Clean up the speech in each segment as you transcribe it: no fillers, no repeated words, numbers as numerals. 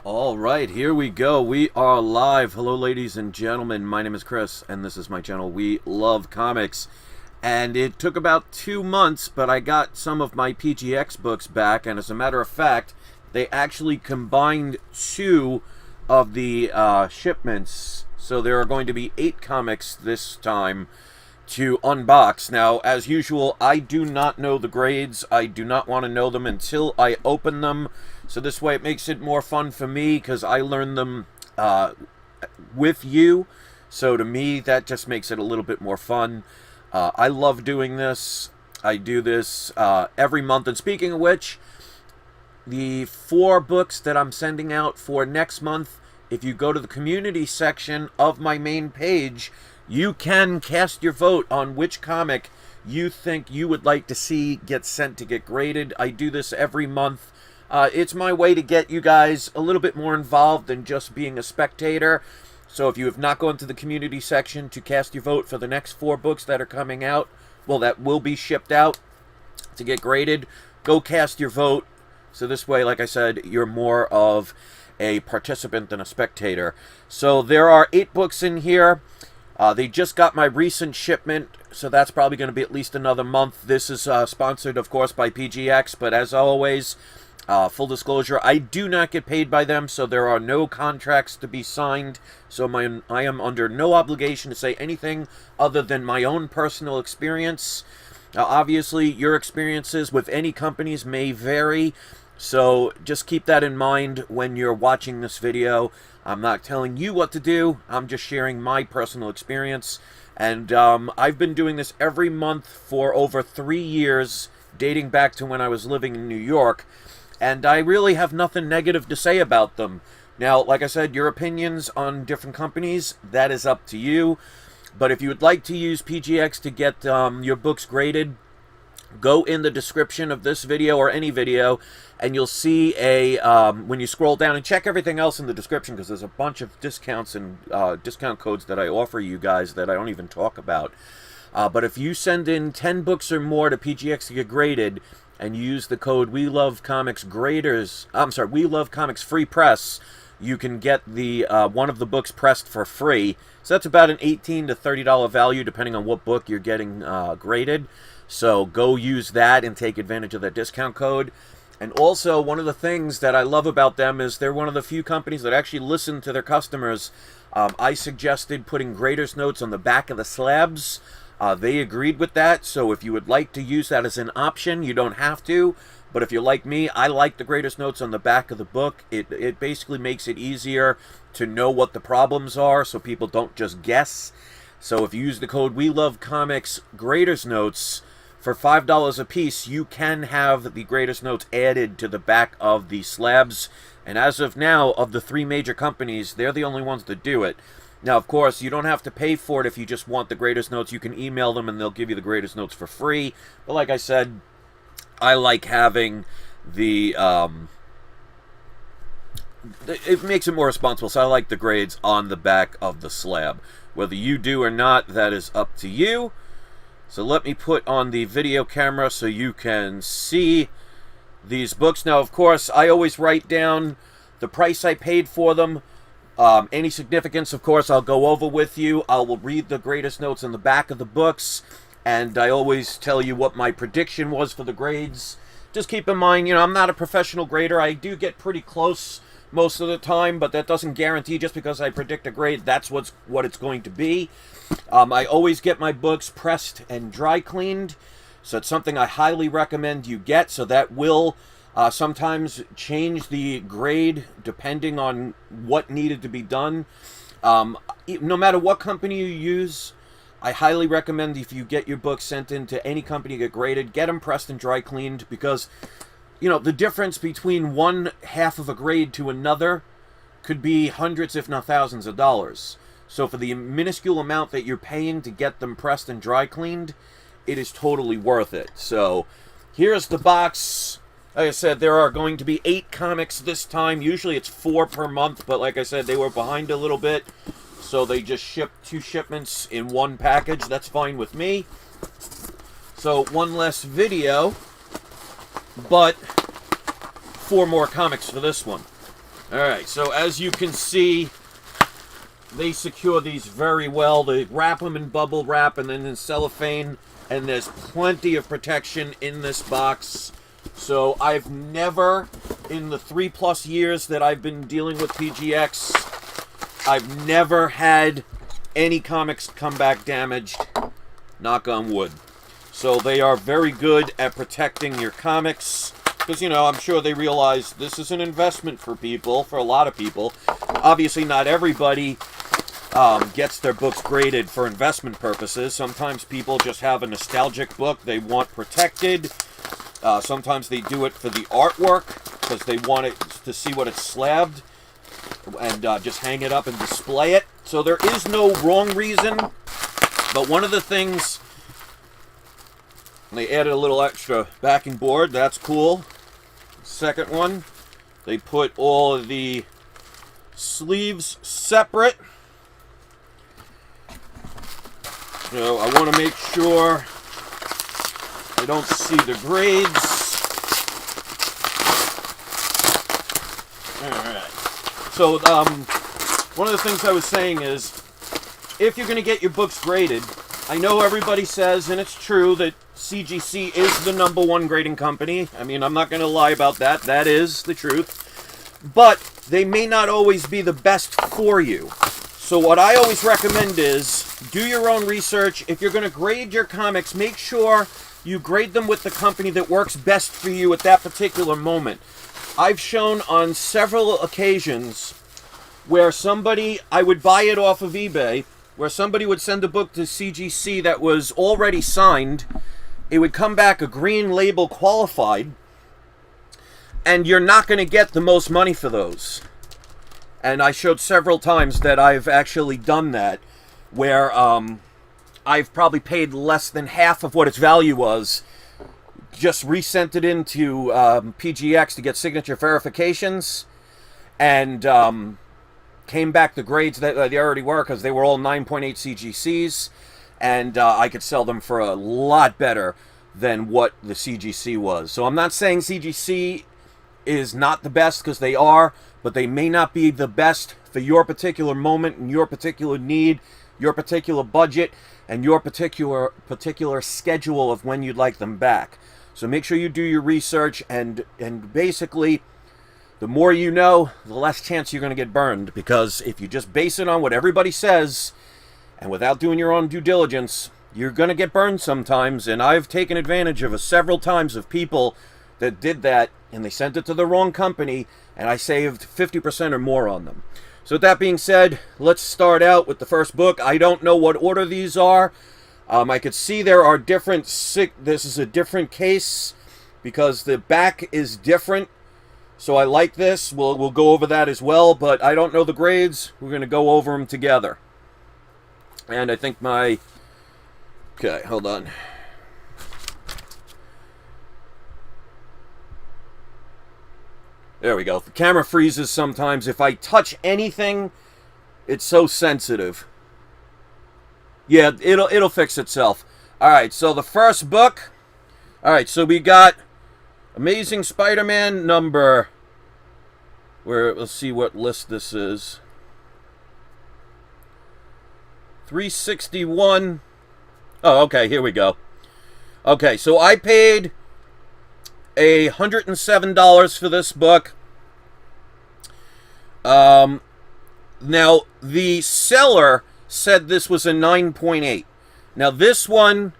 All right, here we go. We are live. Hello, ladies and gentlemen. My name is Chris, and this is my channel, We Love Comics. And it took about 2 months, but I got some of my PGX books back, and as a matter of fact, they actually combined 2 of the shipments. So there are going to be 8 comics this time to unbox. Now, as usual, I do not know the grades. I do not want to know them until I open them. So this way it makes it more fun for me because I learn them with you. So to me, that just makes it a little bit more fun. I love doing this. I do this every month. And speaking of which, the 4 books that I'm sending out for next month, if you go to the community section of my main page, you can cast your vote on which comic you think you would like to see get sent to get graded. I do this every month. It's my way to get you guys a little bit more involved than just being a spectator. So if you have not gone to the community section to cast your vote for the next 4 books that are coming out, well, that will be shipped out to get graded, go cast your vote. So this way, like I said, you're more of a participant than a spectator. So there are 8 books in here. They just got my recent shipment, so that's probably going to be at least another month. This is sponsored, of course, by PGX, but as always, full disclosure, I do not get paid by them, so there are no contracts to be signed. So I am under no obligation to say anything other than my own personal experience. Now, obviously, your experiences with any companies may vary, so just keep that in mind when you're watching this video. I'm not telling you what to do. I'm just sharing my personal experience. And I've been doing this every month for over 3 years, dating back to when I was living in New York. And I really have nothing negative to say about them. Now, like I said, your opinions on different companies, that is up to you. But if you would like to use PGX to get your books graded, go in the description of this video or any video, and you'll see a, when you scroll down, and check everything else in the description, because there's a bunch of discounts and discount codes that I offer you guys that I don't even talk about. But if you send in 10 books or more to PGX to get graded, and you use the code We Love Comics Graders, We Love Comics Free Press, you can get the one of the books pressed for free. So that's about an $18 to $30 value, depending on what book you're getting graded. So go use that and take advantage of that discount code. And also, one of the things that I love about them is they're one of the few companies that actually listen to their customers. I suggested putting graders notes on the back of the slabs. They agreed with that, so if you would like to use that as an option, you don't have to. But if you're like me, I like the graders notes on the back of the book. It basically makes it easier to know what the problems are, so people don't just guess. So if you use the code We Love Comics Graders Notes, for $5 a piece, you can have the graders notes added to the back of the slabs. And as of now, of the 3 major companies, they're the only ones that do it. Now, of course, you don't have to pay for it if you just want the graders notes. You can email them and they'll give you the graders notes for free. But like I said, I like having the... it makes it more responsible, so I like the grades on the back of the slab. Whether you do or not, that is up to you. So let me put on the video camera so you can see these books. Now, of course, I always write down the price I paid for them. Any significance, of course, I'll go over with you. I will read the graders notes in the back of the books. And I always tell you what my prediction was for the grades. Just keep in mind, I'm not a professional grader. I do get pretty close most of the time, but that doesn't guarantee just because I predict a grade, that's what it's going to be. I always get my books pressed and dry cleaned, so it's something I highly recommend you get. So that will sometimes change the grade depending on what needed to be done. No matter what company you use, I highly recommend if you get your books sent into any company to get graded, get them pressed and dry cleaned, because the difference between one half of a grade to another could be hundreds, if not thousands of dollars. So for the minuscule amount that you're paying to get them pressed and dry cleaned, it is totally worth it. So here's the box. Like I said, there are going to be 8 comics this time. Usually it's 4 per month, but like I said, they were behind a little bit. So they just shipped 2 shipments in one package. That's fine with me. So one less video, but 4 more comics for this one. Alright, so as you can see, they secure these very well. They wrap them in bubble wrap and then in cellophane, and there's plenty of protection in this box. So I've never, in the 3+ years that I've been dealing with PGX, I've never had any comics come back damaged. Knock on wood. So they are very good at protecting your comics. Because, you know, I'm sure they realize this is an investment for people, for a lot of people. Obviously, not everybody gets their books graded for investment purposes. Sometimes people just have a nostalgic book they want protected. Sometimes they do it for the artwork, because they want it to see what it's slabbed, and just hang it up and display it. So there is no wrong reason. But one of the things, they added a little extra backing board. That's cool. Second one, they put all of the sleeves separate. So I want to make sure I don't see the grades. Alright. So one of the things I was saying is, if you're going to get your books graded, I know everybody says, and it's true, that CGC is the #1 grading company. I mean, I'm not going to lie about that. That is the truth. But they may not always be the best for you. So what I always recommend is, do your own research. If you're going to grade your comics, make sure you grade them with the company that works best for you at that particular moment. I've shown on several occasions where somebody, I would buy it off of eBay, where somebody would send a book to CGC that was already signed. It would come back a green label qualified, and you're not going to get the most money for those. And I showed several times that I've actually done that, where I've probably paid less than half of what its value was, just resent it into PGX to get signature verifications, and came back the grades that they already were, because they were all 9.8 CGCs, and I could sell them for a lot better than what the CGC was. So I'm not saying CGC is not the best, because they are, but they may not be the best for your particular moment and your particular need, your particular budget, and your particular schedule of when you'd like them back. So make sure you do your research, and basically, the more you know, the less chance you're going to get burned. Because if you just base it on what everybody says, and without doing your own due diligence, you're going to get burned sometimes. And I've taken advantage of several times of people that did that, and they sent it to the wrong company, and I saved 50% or more on them. So with that being said, let's start out with the first book. I don't know what order these are. I could see there are different, this is a different case, because the back is different. So I like this. We'll go over that as well, but I don't know the grades. We're going to go over them together. And I think my... Okay, hold on. There we go. The camera freezes sometimes. If I touch anything, it's so sensitive. Yeah, it'll fix itself. Alright, so the first book. Alright, so we got Amazing Spider-Man number... let's see what list this is. 361. Oh, okay, here we go. Okay, so I paid $107 for this book. Now, the seller said this was a 9.8. Now, this one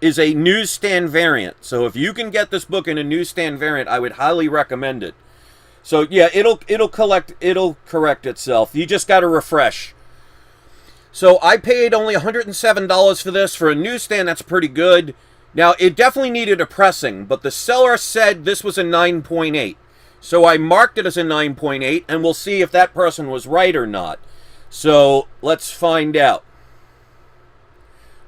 is a newsstand variant. So if you can get this book in a newsstand variant, I would highly recommend it. So yeah, it'll correct itself. You just got to refresh. So I paid only $107 for this. For a newsstand, that's pretty good. Now, it definitely needed a pressing, but the seller said this was a 9.8. So I marked it as a 9.8, and we'll see if that person was right or not. So let's find out.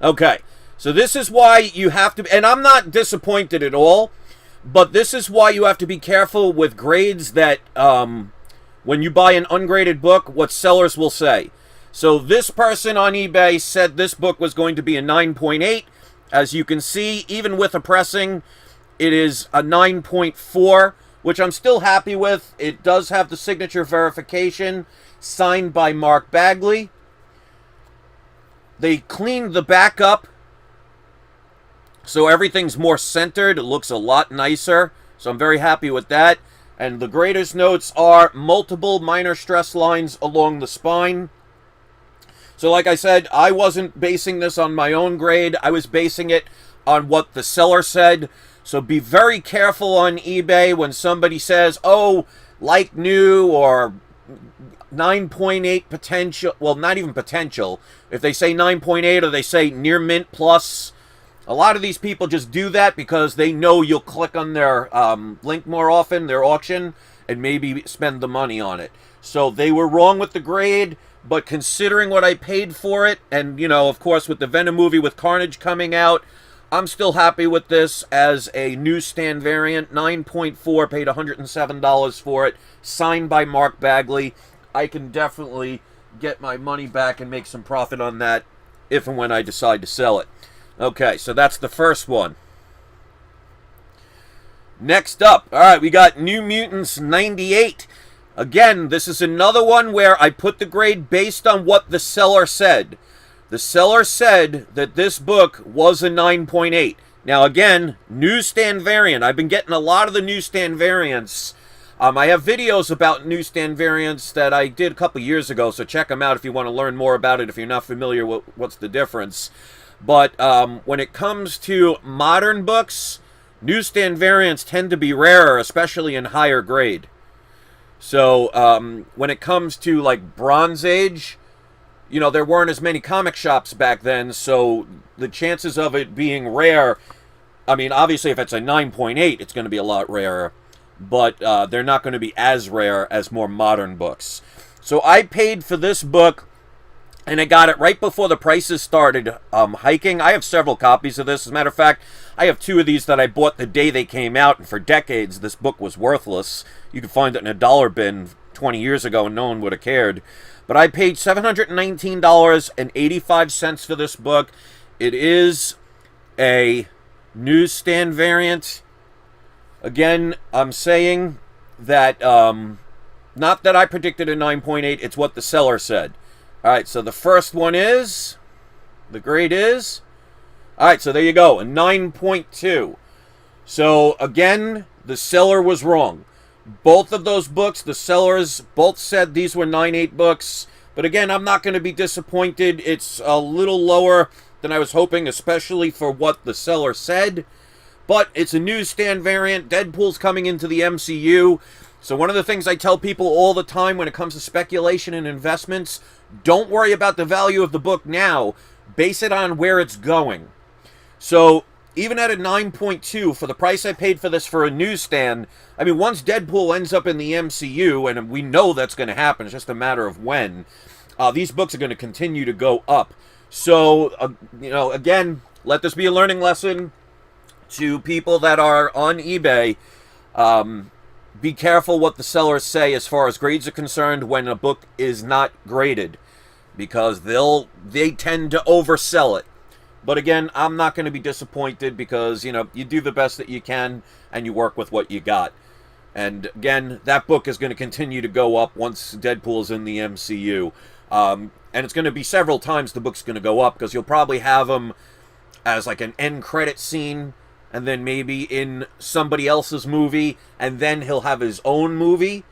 Okay, so this is why you have to, and I'm not disappointed at all, but this is why you have to be careful with grades that, when you buy an ungraded book, what sellers will say. So this person on eBay said this book was going to be a 9.8. As you can see, even with a pressing, it is a 9.4, which I'm still happy with. It does have the signature verification, signed by Mark Bagley. They cleaned the back up, so everything's more centered. It looks a lot nicer, so I'm very happy with that. And the grader's notes are multiple minor stress lines along the spine. So like I said, I wasn't basing this on my own grade. I was basing it on what the seller said. So be very careful on eBay when somebody says, oh, like new or 9.8 potential. Well, not even potential. If they say 9.8 or they say near mint plus, a lot of these people just do that because they know you'll click on their link more often, their auction, and maybe spend the money on it. So they were wrong with the grade, but considering what I paid for it, and, you know, of course, with the Venom movie with Carnage coming out, I'm still happy with this as a newsstand variant. 9.4, paid $107 for it, signed by Mark Bagley. I can definitely get my money back and make some profit on that if and when I decide to sell it. Okay, so that's the first one. Next up, all right, we got New Mutants 98. Again, this is another one where I put the grade based on what the seller said. The seller said that this book was a 9.8. Now, again, newsstand variant. I've been getting a lot of the newsstand variants. I have videos about newsstand variants that I did a couple years ago, so check them out if you want to learn more about it, if you're not familiar with what's the difference. But when it comes to modern books, newsstand variants tend to be rarer, especially in higher grade. So when it comes to like Bronze Age, you know, there weren't as many comic shops back then, so the chances of it being rare, I mean, obviously if it's a 9.8, it's going to be a lot rarer, but they're not going to be as rare as more modern books. So I paid for this book, and I got it right before the prices started hiking. I have several copies of this. As a matter of fact, I have 2 of these that I bought the day they came out, and for decades this book was worthless. You could find it in a dollar bin 20 years ago and no one would have cared. But I paid $719.85 for this book. It is a newsstand variant. Again, I'm saying that, not that I predicted a 9.8, it's what the seller said. Alright, so the first one is, the grade is, alright, so there you go, a 9.2. So, again, the seller was wrong. Both of those books, the sellers both said these were 9.8 books. But again, I'm not going to be disappointed. It's a little lower than I was hoping, especially for what the seller said. But it's a newsstand variant. Deadpool's coming into the MCU. So one of the things I tell people all the time when it comes to speculation and investments, don't worry about the value of the book now. Base it on where it's going. So even at a 9.2, for the price I paid for this for a newsstand, I mean, once Deadpool ends up in the MCU, and we know that's going to happen, it's just a matter of when, these books are going to continue to go up. So, you know, again, let this be a learning lesson to people that are on eBay. Be careful what the sellers say as far as grades are concerned when a book is not graded, because they tend to oversell it. But again, I'm not going to be disappointed because, you know, you do the best that you can and you work with what you got. And again, that book is going to continue to go up once Deadpool is in the MCU. And it's going to be several times the book's going to go up because you'll probably have him as like an end credit scene and then maybe in somebody else's movie and then he'll have his own movie.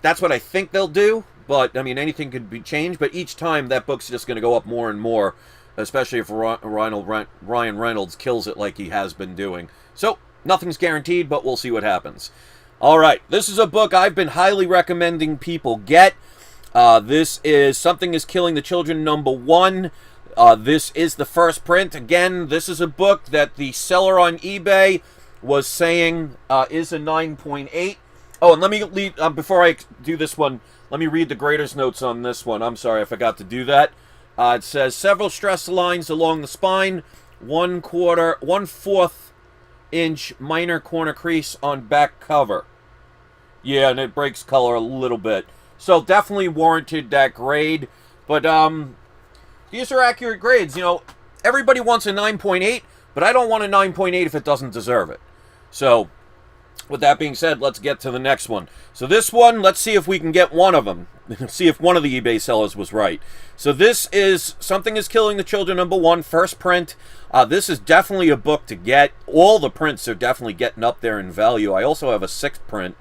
That's what I think they'll do. But, I mean, anything could be changed. But each time that book's just going to go up more and more. Especially if Ryan Reynolds kills it like he has been doing. So, nothing's guaranteed, but we'll see what happens. Alright, this is a book I've been highly recommending people get. This is Something is Killing the Children #1. This is the first print. Again, this is a book that the seller on eBay was saying is a 9.8. Oh, and let me leave, before I do this one, let me read the grader's notes on this one. I'm sorry, I forgot to do that. It says, several stress lines along the spine, 1/4 inch minor corner crease on back cover. Yeah, and it breaks color a little bit. So definitely warranted that grade. But these are accurate grades. You know, everybody wants a 9.8, but I don't want a 9.8 if it doesn't deserve it. So with that being said, let's get to the next one. So this one, let's see if we can get one of them. See if one of the eBay sellers was right. So this is Something is Killing the Children #1, first print. This is definitely a book to get. All the prints are definitely getting up there in value. I also have a 6th print.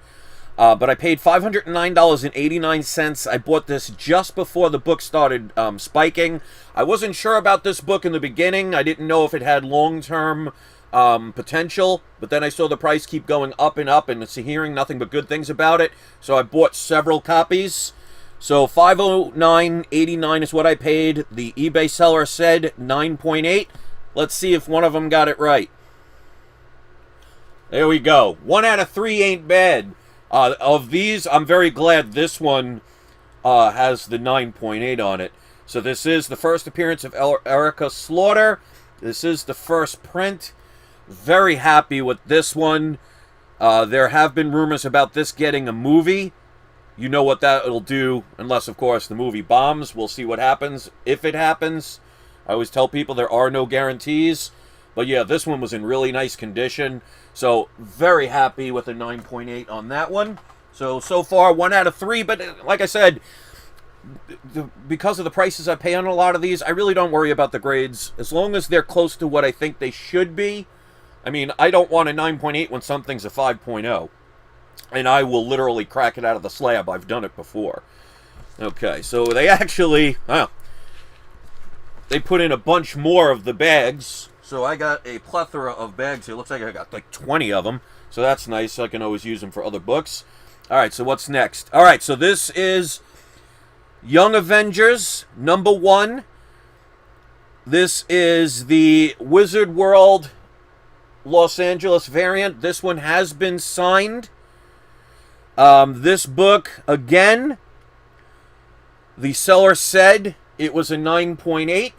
But I paid $509.89. I bought this just before the book started spiking. I wasn't sure about this book in the beginning. I didn't know if it had long-term potential, but then I saw the price keep going up and up, and hearing nothing but good things about it. So I bought several copies. So $509.89 is what I paid. The eBay seller said 9.8. Let's see if one of them got it right. There we go. 1 out of 3 ain't bad. Of these, I'm very glad this one has the 9.8 on it. So this is the first appearance of Erica Slaughter. This is the first print. Very happy with this one. There have been rumors about this getting a movie. You know what that'll do, unless, of course, the movie bombs. We'll see what happens, if it happens. I always tell people there are no guarantees. But yeah, this one was in really nice condition. So, very happy with a 9.8 on that one. So far, 1 out of 3. But like I said, because of the prices I pay on a lot of these, I really don't worry about the grades. As long as they're close to what I think they should be. I mean, I don't want a 9.8 when something's a 5.0. And I will literally crack it out of the slab. I've done it before. Okay, so they actually... they put in a bunch more of the bags. So I got a plethora of bags here. Looks like I got like 20 of them. So that's nice. I can always use them for other books. All right, so what's next? All right, so this is Young Avengers #1. This is the Wizard World Los Angeles variant. This one has been signed. This book, again, the seller said it was a 9.8.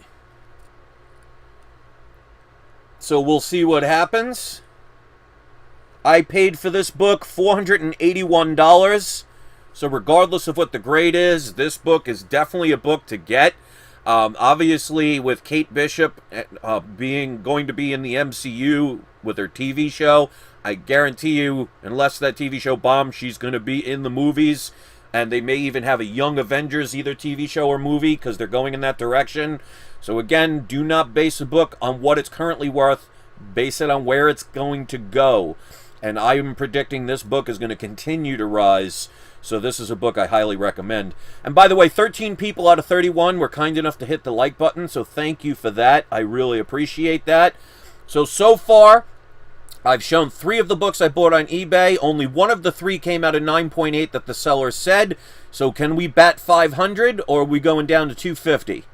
So we'll see what happens. I paid for this book $481. So regardless of what the grade is, this book is definitely a book to get. Obviously, with Kate Bishop going to be in the MCU with her TV show, I guarantee you, unless that TV show bombs, she's going to be in the movies. And they may even have a Young Avengers, either TV show or movie, because they're going in that direction. So again, do not base a book on what it's currently worth. Base it on where it's going to go. And I am predicting this book is going to continue to rise. So this is a book I highly recommend. And by the way, 13 people out of 31 were kind enough to hit the like button. So thank you for that. I really appreciate that. So far, I've shown 3 of the books I bought on eBay. Only one of the 3 came out of 9.8 that the seller said. So can we bat 500 or are we going down to 250?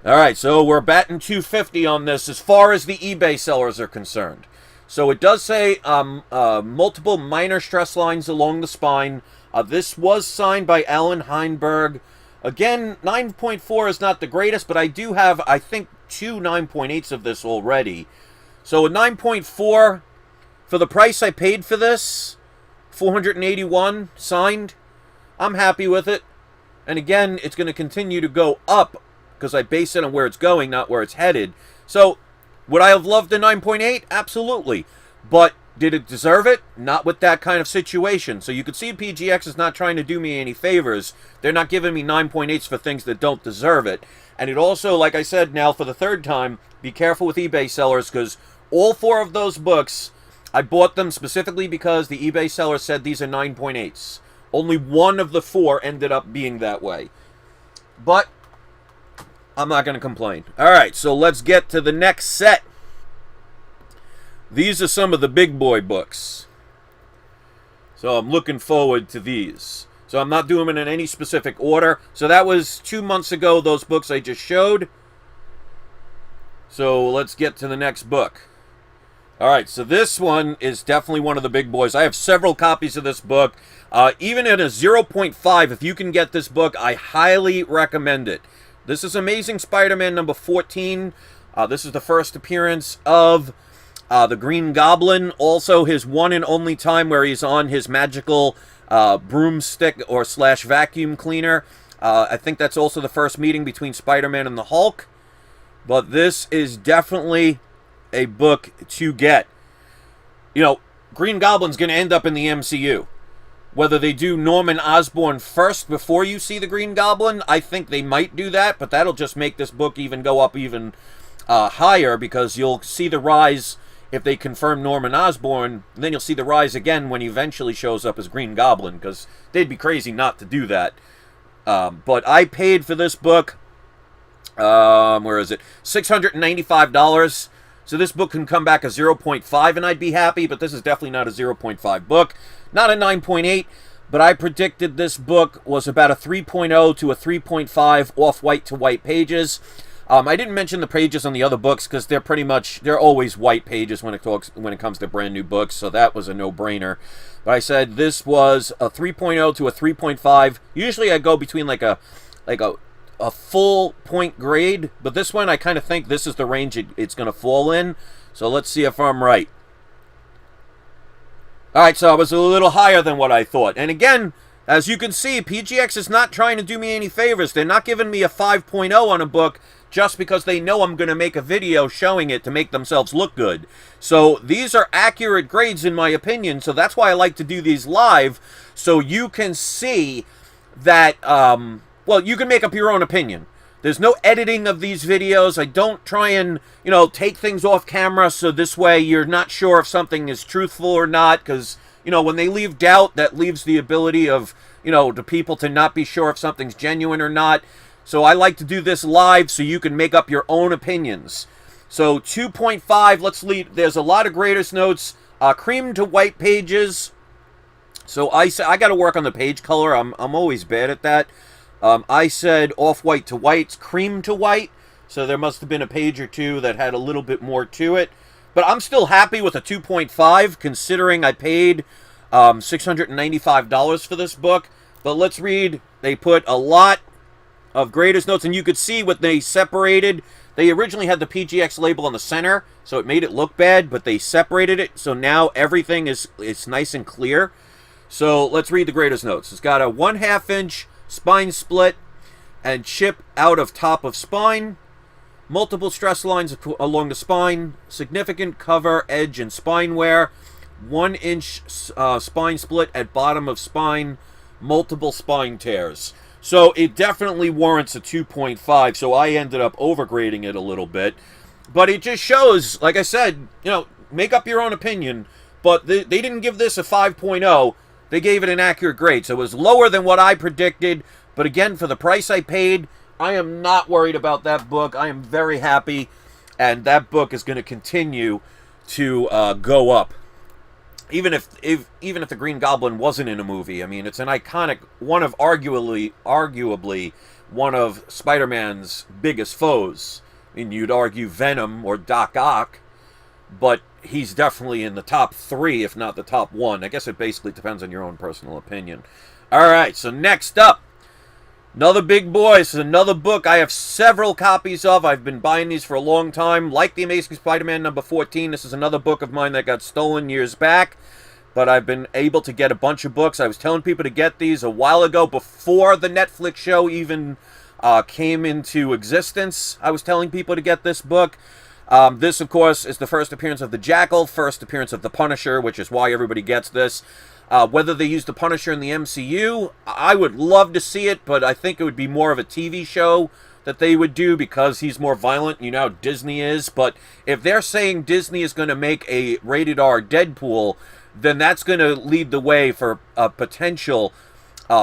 All right, so we're batting 250 on this as far as the eBay sellers are concerned. So it does say multiple minor stress lines along the spine. This was signed by Alan Heinberg. Again, 9.4 is not the greatest, but I do have, I think, 2 9.8s of this already. So a 9.4, for the price I paid for this, $481 signed, I'm happy with it. And again, it's going to continue to go up because I base it on where it's going, not where it's headed. So, would I have loved the 9.8? Absolutely. But did it deserve it? Not with that kind of situation. So you could see PGX is not trying to do me any favors. They're not giving me 9.8s for things that don't deserve it. And it also, like I said now for the 3rd time, be careful with eBay sellers because all 4 of those books, I bought them specifically because the eBay seller said these are 9.8s. Only one of the 4 ended up being that way. But I'm not going to complain. All right, so let's get to the next set. These are some of the big boy books. So I'm looking forward to these. So I'm not doing them in any specific order. So that was 2 months ago, those books I just showed. So let's get to the next book. All right, so this one is definitely one of the big boys. I have several copies of this book. Even at a 0.5, if you can get this book, I highly recommend it. This is Amazing Spider-Man number 14. This is the first appearance of the Green Goblin. Also his one and only time where he's on his magical broomstick or / vacuum cleaner. I think that's also the first meeting between Spider-Man and the Hulk. But this is definitely a book to get. You know, Green Goblin's going to end up in the MCU. Whether they do Norman Osborn first before you see the Green Goblin, I think they might do that, but that'll just make this book even go up even higher, because you'll see the rise if they confirm Norman Osborn. Then you'll see the rise again when he eventually shows up as Green Goblin, because they'd be crazy not to do that. But I paid for this book, where is it? $695. So this book can come back a 0.5 and I'd be happy, but this is definitely not a 0.5 book. Not a 9.8, but I predicted this book was about a 3.0 to a 3.5 off-white to white pages. I didn't mention the pages on the other books because they're always white pages when it comes to brand new books, so that was a no-brainer. But I said this was a 3.0 to a 3.5. Usually I go between like a full point grade, but this one I kind of think this is the range it's going to fall in. So let's see if I'm right. Alright, so I was a little higher than what I thought. And again, as you can see, PGX is not trying to do me any favors. They're not giving me a 5.0 on a book just because they know I'm going to make a video showing it to make themselves look good. So these are accurate grades in my opinion, so that's why I like to do these live, so you can see that, well, you can make up your own opinion. There's no editing of these videos. I don't try and, take things off camera, so this way you're not sure if something is truthful or not, because, when they leave doubt, that leaves the ability of, the people to not be sure if something's genuine or not. So I like to do this live so you can make up your own opinions. So 2.5, let's leave. There's a lot of greatest notes. Cream to white pages. So I got to work on the page color. I'm always bad at that. I said off-white to white, cream to white, so there must have been a page or two that had a little bit more to it. But I'm still happy with a 2.5, considering I paid $695 for this book. But let's read. They put a lot of greatest notes, and you could see what they separated. They originally had the PGX label on the center, so it made it look bad, but they separated it, so now everything is nice and clear. So let's read the greatest notes. It's got a 1/2 inch spine split and chip out of top of spine, multiple stress lines along the spine, significant cover, edge, and spine wear, 1 inch spine split at bottom of spine, multiple spine tears. So it definitely warrants a 2.5, so I ended up overgrading it a little bit. But it just shows, like I said, make up your own opinion, but they didn't give this a 5.0. They gave it an accurate grade, so it was lower than what I predicted. But again, for the price I paid, I am not worried about that book. I am very happy, and that book is going to continue to go up. Even if the Green Goblin wasn't in a movie, I mean, it's an iconic one of arguably one of Spider-Man's biggest foes. I mean, you'd argue Venom or Doc Ock, but he's definitely in the top 3, if not the top 1. I guess it basically depends on your own personal opinion. Alright, so next up, another big boy. This is another book I have several copies of. I've been buying these for a long time. Like The Amazing Spider-Man number 14, this is another book of mine that got stolen years back, but I've been able to get a bunch of books. I was telling people to get these a while ago, before the Netflix show even came into existence. I was telling people to get this book. This, of course, is the first appearance of the Jackal, first appearance of the Punisher, which is why everybody gets this. Whether they use the Punisher in the MCU, I would love to see it, but I think it would be more of a TV show that they would do, because he's more violent. You know how Disney is. But if they're saying Disney is going to make a rated R Deadpool, then that's going to lead the way for a potential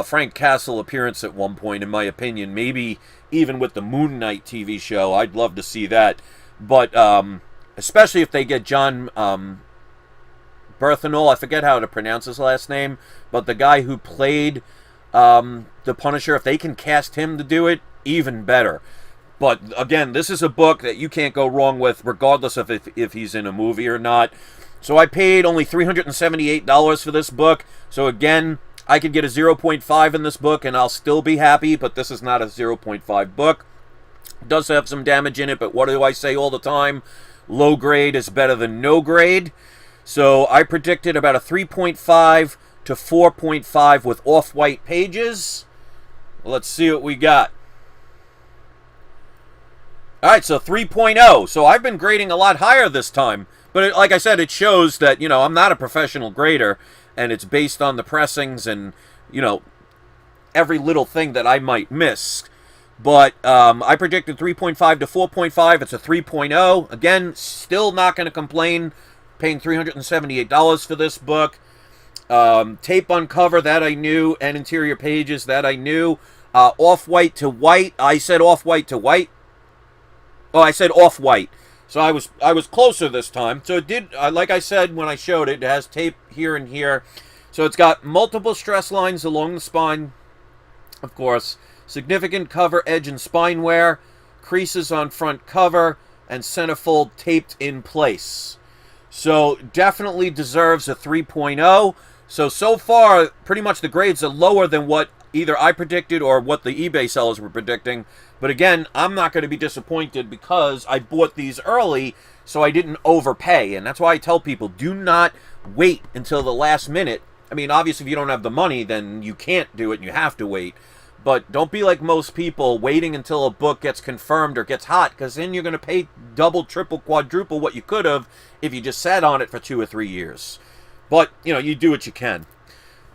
Frank Castle appearance at one point, in my opinion. Maybe even with the Moon Knight TV show. I'd love to see that. But especially if they get John Berthenol, I forget how to pronounce his last name, but the guy who played the Punisher, if they can cast him to do it, even better. But again, this is a book that you can't go wrong with, regardless of if he's in a movie or not. So I paid only $378 for this book. So again, I could get a 0.5 in this book and I'll still be happy, but this is not a 0.5 book. It does have some damage in it, but what do I say all the time? Low grade is better than no grade. So I predicted about a 3.5 to 4.5 with off-white pages. Let's see what we got. All right, so 3.0. So I've been grading a lot higher this time. But like I said, it shows that, you know, I'm not a professional grader. And it's based on the pressings and, you know, every little thing that I might miss. But I predicted 3.5 to 4.5. It's a 3.0. Again, still not going to complain. Paying $378 for this book. Tape on cover, that I knew. And interior pages, that I knew. Off-white to white. I said off-white to white. Oh, I said off-white. So I was closer this time. So it did, like I said when I showed it, it has tape here and here. So it's got multiple stress lines along the spine, of course. Significant cover, edge, and spine wear. Creases on front cover. And centerfold taped in place. So definitely deserves a 3.0. So far, pretty much the grades are lower than what either I predicted or what the eBay sellers were predicting. But again, I'm not going to be disappointed because I bought these early, so I didn't overpay. And that's why I tell people, do not wait until the last minute. I mean, obviously, if you don't have the money, then you can't do it and you have to wait. But don't be like most people, waiting until a book gets confirmed or gets hot, because then you're going to pay double, triple, quadruple what you could have if you just sat on it for 2 or 3 years. But, you know, you do what you can.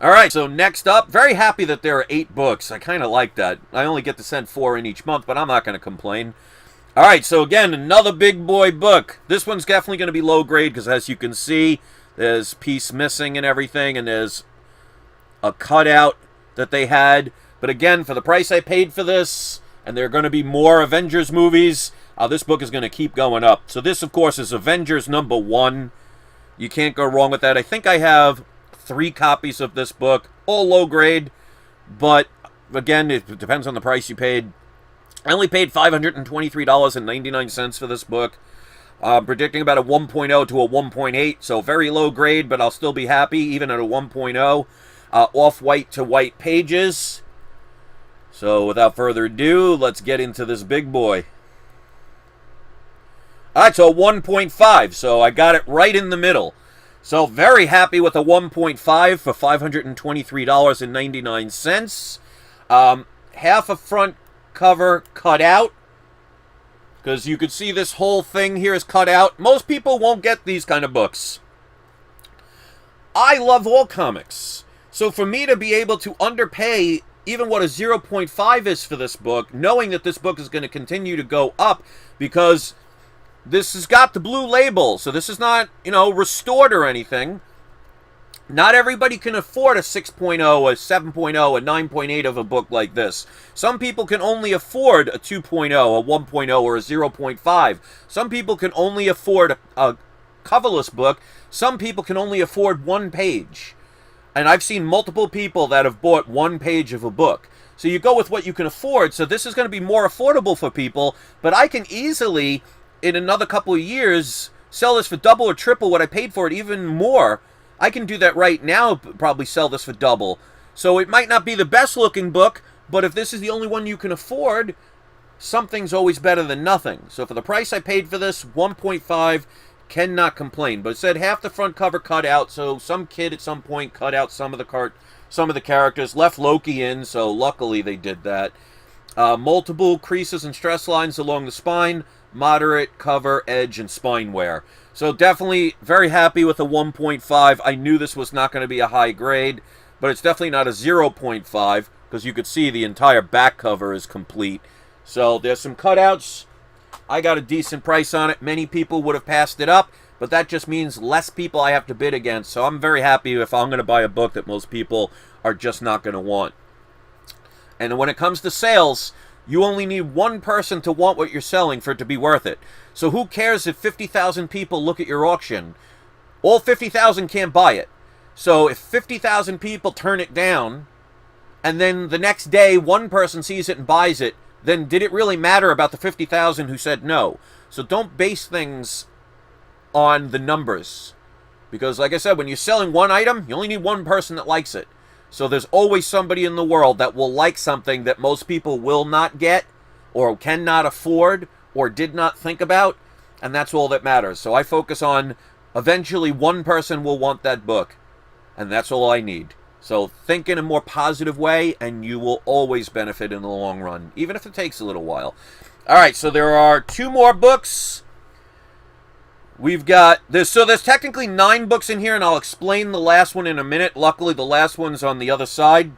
All right, so next up, very happy that there are 8 books. I kind of like that. I only get to send 4 in each month, but I'm not going to complain. All right, so again, another big boy book. This one's definitely going to be low grade because, as you can see, there's piece missing and everything, and there's a cutout that they had. But again, for the price I paid for this, and there are going to be more Avengers movies, this book is going to keep going up. So this, of course, is Avengers #1. You can't go wrong with that. I think I have 3 copies of this book, all low grade, but again, it depends on the price you paid. I only paid $523.99 for this book. Predicting about a 1.0 to a 1.8, so very low grade, but I'll still be happy even at a 1.0. Off-white to white pages. So without further ado, let's get into this big boy. Alright, so 1.5, so I got it right in the middle. So very happy with a 1.5 for $523.99. Half a front cover cut out, because you could see this whole thing here is cut out. Most people won't get these kind of books. I love all comics. So for me to be able to underpay even what a 0.5 is for this book, knowing that this book is going to continue to go up, because this has got the blue label, so this is not, you know, restored or anything. Not everybody can afford a 6.0, a 7.0, a 9.8 of a book like this. Some people can only afford a 2.0, a 1.0, or a 0.5. Some people can only afford a coverless book. Some people can only afford 1 page. And I've seen multiple people that have bought 1 page of a book. So you go with what you can afford. So this is going to be more affordable for people. But I can easily, in another couple of years, sell this for double or triple what I paid for it, even more. I can do that right now, probably sell this for double. So it might not be the best looking book, but if this is the only one you can afford, something's always better than nothing. So for the price I paid for this, 1.5, cannot complain. But it said half the front cover cut out, so some kid at some point cut out some of the characters, left Loki in, so luckily they did that. Multiple creases and stress lines along the spine, moderate cover, edge, and spine wear. So definitely very happy with a 1.5. I knew this was not going to be a high grade, but it's definitely not a 0.5, because you could see the entire back cover is complete. So there's some cutouts. I got a decent price on it. Many people would have passed it up, but that just means less people I have to bid against. So I'm very happy if I'm going to buy a book that most people are just not going to want. And when it comes to sales, you only need 1 person to want what you're selling for it to be worth it. So who cares if 50,000 people look at your auction? All 50,000 can't buy it. So if 50,000 people turn it down, and then the next day 1 person sees it and buys it, then did it really matter about the 50,000 who said no? So don't base things on the numbers. Because like I said, when you're selling 1 item, you only need 1 person that likes it. So there's always somebody in the world that will like something that most people will not get, or cannot afford, or did not think about, and that's all that matters. So I focus on eventually 1 person will want that book, and that's all I need. So think in a more positive way, and you will always benefit in the long run, even if it takes a little while. Alright, so there are 2 more books. We've got this. So there's technically 9 books in here, and I'll explain the last one in a minute. Luckily, the last one's on the other side.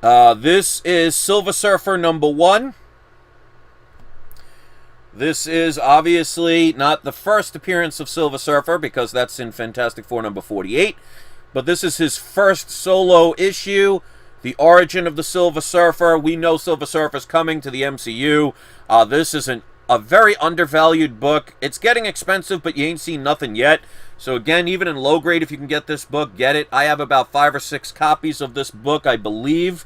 This is Silver Surfer number 1. This is obviously not the first appearance of Silver Surfer, because that's in Fantastic Four number 48. But this is his first solo issue, the origin of the Silver Surfer. We know Silver Surfer's coming to the MCU. This is a very undervalued book. It's getting expensive, but you ain't seen nothing yet. So again, even in low grade, if you can get this book, get it. I have about 5 or 6 copies of this book, I believe.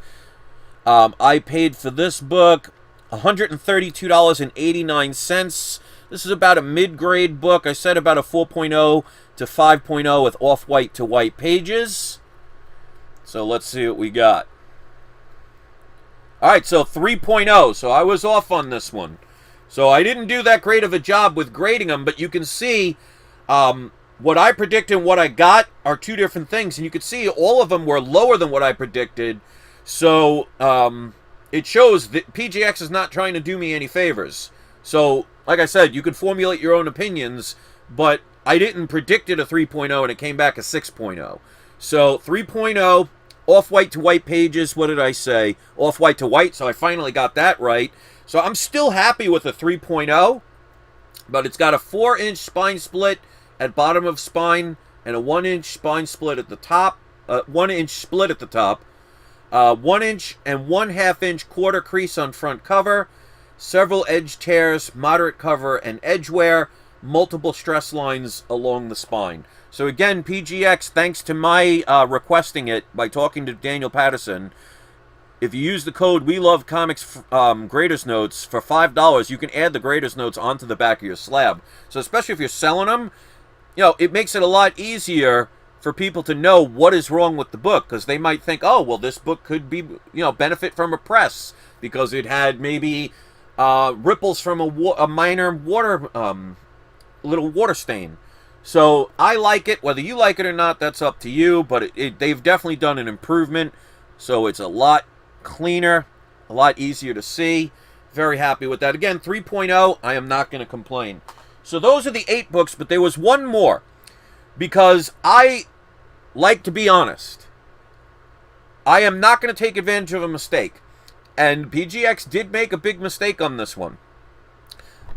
I paid for this book $132.89. This is about a mid-grade book. I said about a 4.0 to 5.0 with off-white to white pages. So let's see what we got. Alright, so 3.0. So I was off on this one. So I didn't do that great of a job with grading them, but you can see what I predicted and what I got are 2 different things. And you can see all of them were lower than what I predicted. So it shows that PGX is not trying to do me any favors. So, like I said, you can formulate your own opinions, but I didn't predict it a 3.0 and it came back a 6.0. So 3.0, off-white to white pages, what did I say? Off-white to white, so I finally got that right. So I'm still happy with the 3.0, but it's got a 4-inch spine split at bottom of spine and a 1-inch spine split at the top, 1-inch split at the top, 1-inch and 1/2-inch quarter crease on front cover, several edge tears, moderate cover and edge wear, multiple stress lines along the spine. So again, PGX, thanks to my requesting it by talking to Daniel Patterson, if you use the code We Love Comics Graders Notes for $5, you can add the Graders Notes onto the back of your slab. So especially if you're selling them, you know, it makes it a lot easier for people to know what is wrong with the book, because they might think, oh, well, this book could be, you know, benefit from a press because it had maybe ripples from a minor water, little water stain. So I like it. Whether you like it or not, that's up to you, but they've definitely done an improvement. So it's a lot cleaner, a lot easier to see. Very happy with that. Again, 3.0, I am not going to complain. So those are the 8 books, but there was one more. Because I like to be honest. I am not going to take advantage of a mistake. And PGX did make a big mistake on this one.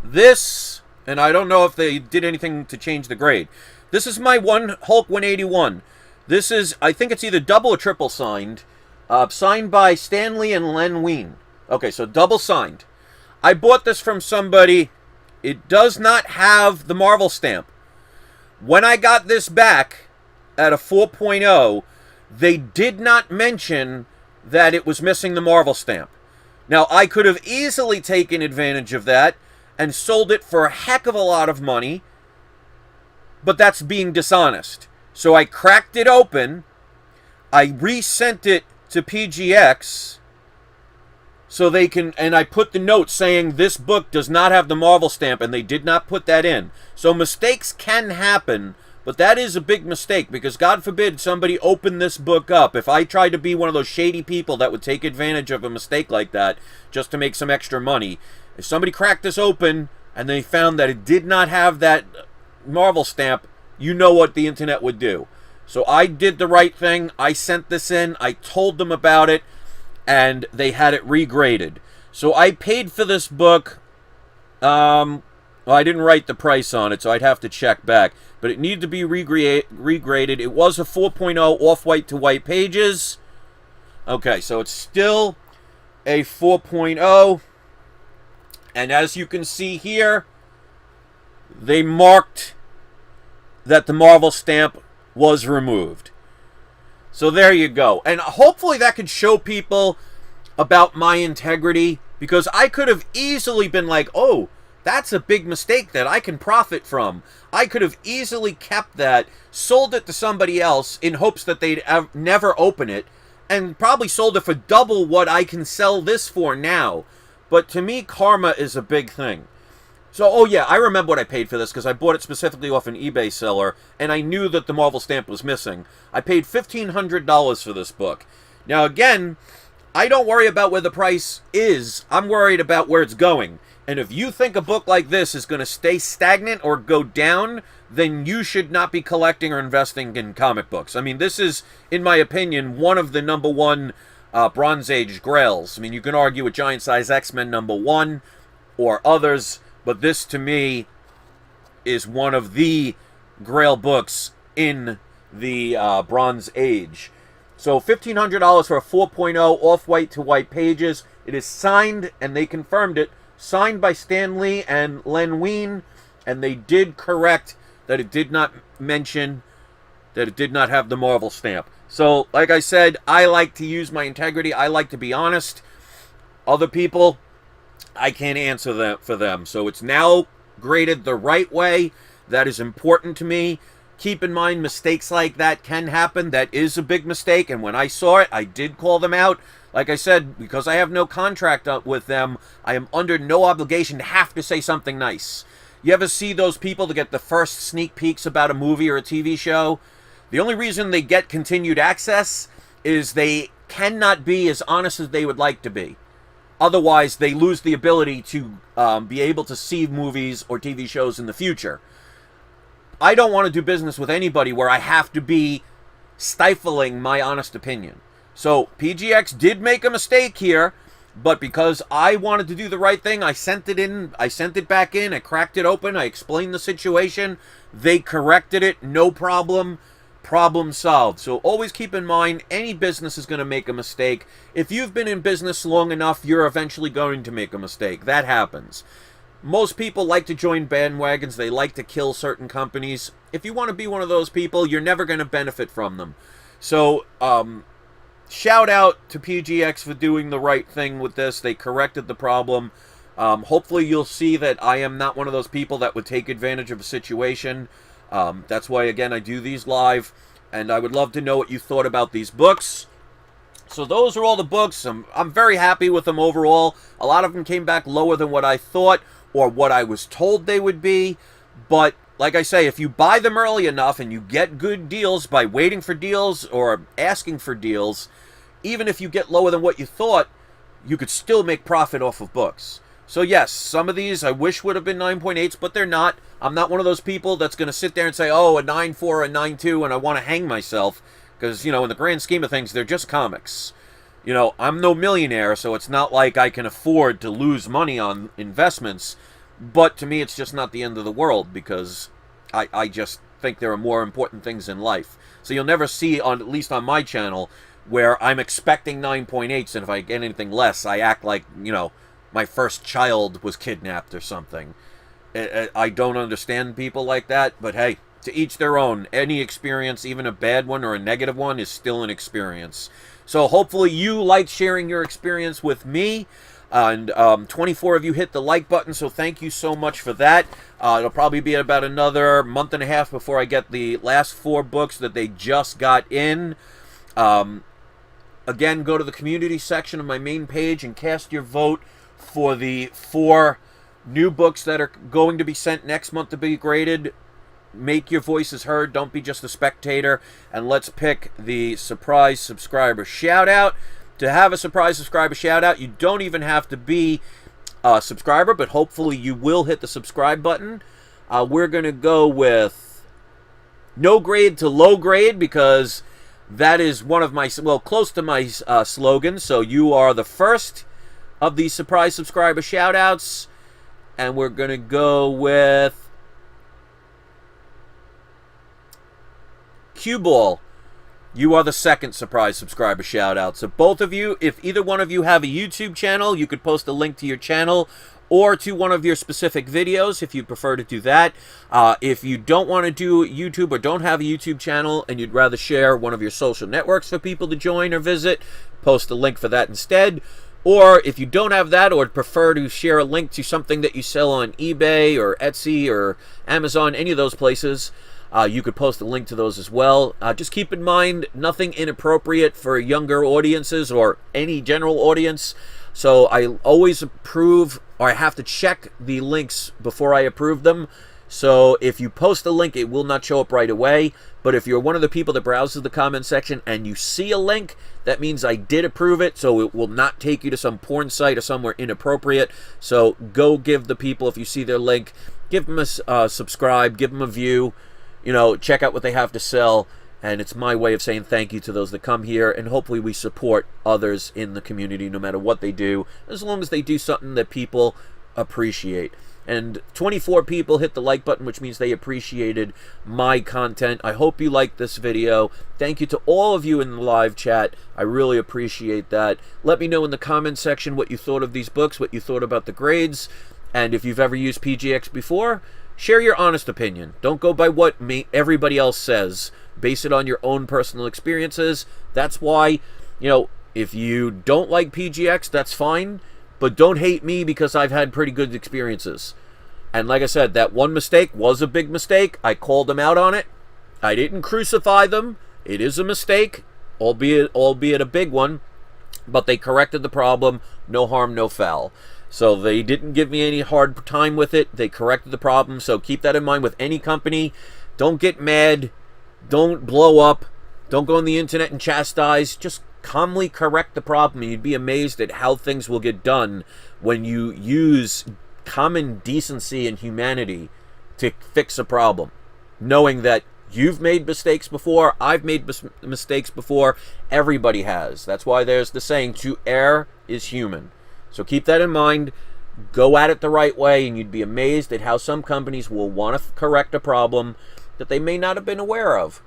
This, and I don't know if they did anything to change the grade. This is my Hulk 181. This is, I think it's either double or triple signed. Signed by Stanley and Len Wein. Okay, so double signed. I bought this from somebody. It does not have the Marvel stamp. When I got this back at a 4.0, they did not mention that it was missing the Marvel stamp. Now, I could have easily taken advantage of that and sold it for a heck of a lot of money, but that's being dishonest. So I cracked it open, I resent it to PGX, so they can, and I put the note saying this book does not have the Marvel stamp, and they did not put that in. So mistakes can happen, but that is a big mistake, because God forbid somebody open this book up. If I tried to be one of those shady people that would take advantage of a mistake like that just to make some extra money, if somebody cracked this open and they found that it did not have that Marvel stamp, you know what the internet would do. So I did the right thing. I sent this in. I told them about it. And they had it regraded. So I paid for this book. Well, I didn't write the price on it, so I'd have to check back. But it needed to be regraded. It was a 4.0 off-white to white pages. Okay, so it's still a 4.0. And as you can see here, they marked that the Marvel stamp was removed. So there you go. And hopefully that could show people about my integrity, because I could have easily been like, oh, that's a big mistake that I can profit from. I could have easily kept that, sold it to somebody else in hopes that they'd never open it, and probably sold it for double what I can sell this for now. But to me, karma is a big thing. So, oh yeah, I remember what I paid for this, because I bought it specifically off an eBay seller, and I knew that the Marvel stamp was missing. I paid $1,500 for this book. Now, again, I don't worry about where the price is. I'm worried about where it's going. And if you think a book like this is going to stay stagnant or go down, then you should not be collecting or investing in comic books. I mean, this is, in my opinion, one of the #1 Bronze Age grails. I mean, you can argue with Giant Size X-Men #1 or others, but this, to me, is one of the grail books in the Bronze Age. So $1,500 for a 4.0 off-white to white pages. It is signed, and they confirmed it, signed by Stan Lee and Len Wein, and they did correct that it did not mention that it did not have the Marvel stamp. So, like I said, I like to use my integrity. I like to be honest. Other people, I can't answer that for them. So it's now graded the right way. That is important to me. Keep in mind, mistakes like that can happen. That is a big mistake, and when I saw it, I did call them out. Like I said, because I have no contract with them, I am under no obligation to have to say something nice. You ever see those people that get the first sneak peeks about a movie or a TV show? The only reason they get continued access is they cannot be as honest as they would like to be. Otherwise, they lose the ability to be able to see movies or TV shows in the future. I don't want to do business with anybody where I have to be stifling my honest opinion. So PGX did make a mistake here, but because I wanted to do the right thing, I sent it back in, I cracked it open, I explained the situation, they corrected it, no problem, problem solved. So always keep in mind, any business is going to make a mistake. If you've been in business long enough, you're eventually going to make a mistake. That happens. Most people like to join bandwagons. They like to kill certain companies. If you want to be one of those people, you're never going to benefit from them. So, shout out to PGX for doing the right thing with this. They corrected the problem. Hopefully you'll see that I am not one of those people that would take advantage of a situation. That's why, again, I do these live. And I would love to know what you thought about these books. So those are all the books. I'm very happy with them overall. A lot of them came back lower than what I thought or what I was told they would be. But like I say, if you buy them early enough and you get good deals by waiting for deals or asking for deals, even if you get lower than what you thought, you could still make profit off of books. So yes, some of these I wish would have been 9.8s, but they're not. I'm not one of those people that's going to sit there and say, oh, a 9.4 or a 9.2, and I want to hang myself. Because, you know, in the grand scheme of things, they're just comics. You know, I'm no millionaire, so it's not like I can afford to lose money on investments. But to me, it's just not the end of the world, because I just think there are more important things in life. So you'll never see, at least on my channel, where I'm expecting 9.8s, and if I get anything less, I act like, you know, my first child was kidnapped or something. I don't understand people like that, but hey, to each their own. Any experience, even a bad one or a negative one, is still an experience. So hopefully you like sharing your experience with me. And 24 of you hit the like button, so thank you so much for that. It'll probably be about another month and a half before I get the last 4 books that they just got in. Again, go to the community section of my main page and cast your vote for the 4 new books that are going to be sent next month to be graded. Make your voices heard. Don't be just a spectator. And let's pick the surprise subscriber shout out. To have a surprise subscriber shout out, you don't even have to be a subscriber, but hopefully you will hit the subscribe button. We're going to go with no grade to low grade, because that is one of my, well, close to my slogans. So you are the first of these surprise subscriber shout outs. And we're going to go with Cue Ball. You are the second surprise subscriber shout out. So both of you, if either one of you have a YouTube channel, you could post a link to your channel or to one of your specific videos if you prefer to do that. If you don't want to do YouTube or don't have a YouTube channel and you'd rather share one of your social networks for people to join or visit, post a link for that instead. Or if you don't have that or prefer to share a link to something that you sell on eBay or Etsy or Amazon, any of those places, you could post a link to those as well. Just keep in mind, nothing inappropriate for younger audiences or any general audience. So I always approve, or I have to check the links before I approve them. So if you post a link, it will not show up right away. But if you're one of the people that browses the comment section and you see a link, that means I did approve it, so it will not take you to some porn site or somewhere inappropriate. So go give the people, if you see their link, give them a subscribe, give them a view, you know, check out what they have to sell. And it's my way of saying thank you to those that come here, and hopefully we support others in the community no matter what they do, as long as they do something that people appreciate. And 24 people hit the like button, which means they appreciated my content. I hope you liked this video. Thank you to all of you in the live chat. I really appreciate that. Let me know in the comments section what you thought of these books, what you thought about the grades, and if you've ever used PGX before, share your honest opinion. Don't go by what everybody else says. Base it on your own personal experiences. That's why, you know, if you don't like PGX, that's fine. But don't hate me because I've had pretty good experiences. And like I said, that one mistake was a big mistake. I called them out on it. I didn't crucify them. It is a mistake, albeit a big one. But they corrected the problem. No harm, no foul. So they didn't give me any hard time with it. They corrected the problem. So keep that in mind with any company. Don't get mad. Don't blow up. Don't go on the internet and chastise. Just calmly correct the problem, and you'd be amazed at how things will get done when you use common decency and humanity to fix a problem, knowing that you've made mistakes before, I've made mistakes before, everybody has. That's why there's the saying, to err is human. So keep that in mind. Go at it the right way, and you'd be amazed at how some companies will want to correct a problem that they may not have been aware of.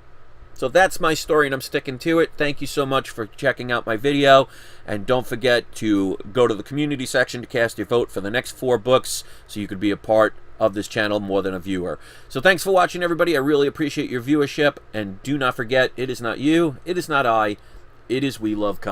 So that's my story, and I'm sticking to it. Thank you so much for checking out my video. And don't forget to go to the community section to cast your vote for the next 4 books so you could be a part of this channel more than a viewer. So thanks for watching, everybody. I really appreciate your viewership. And do not forget, it is not you, it is not I, it is We Love Comics.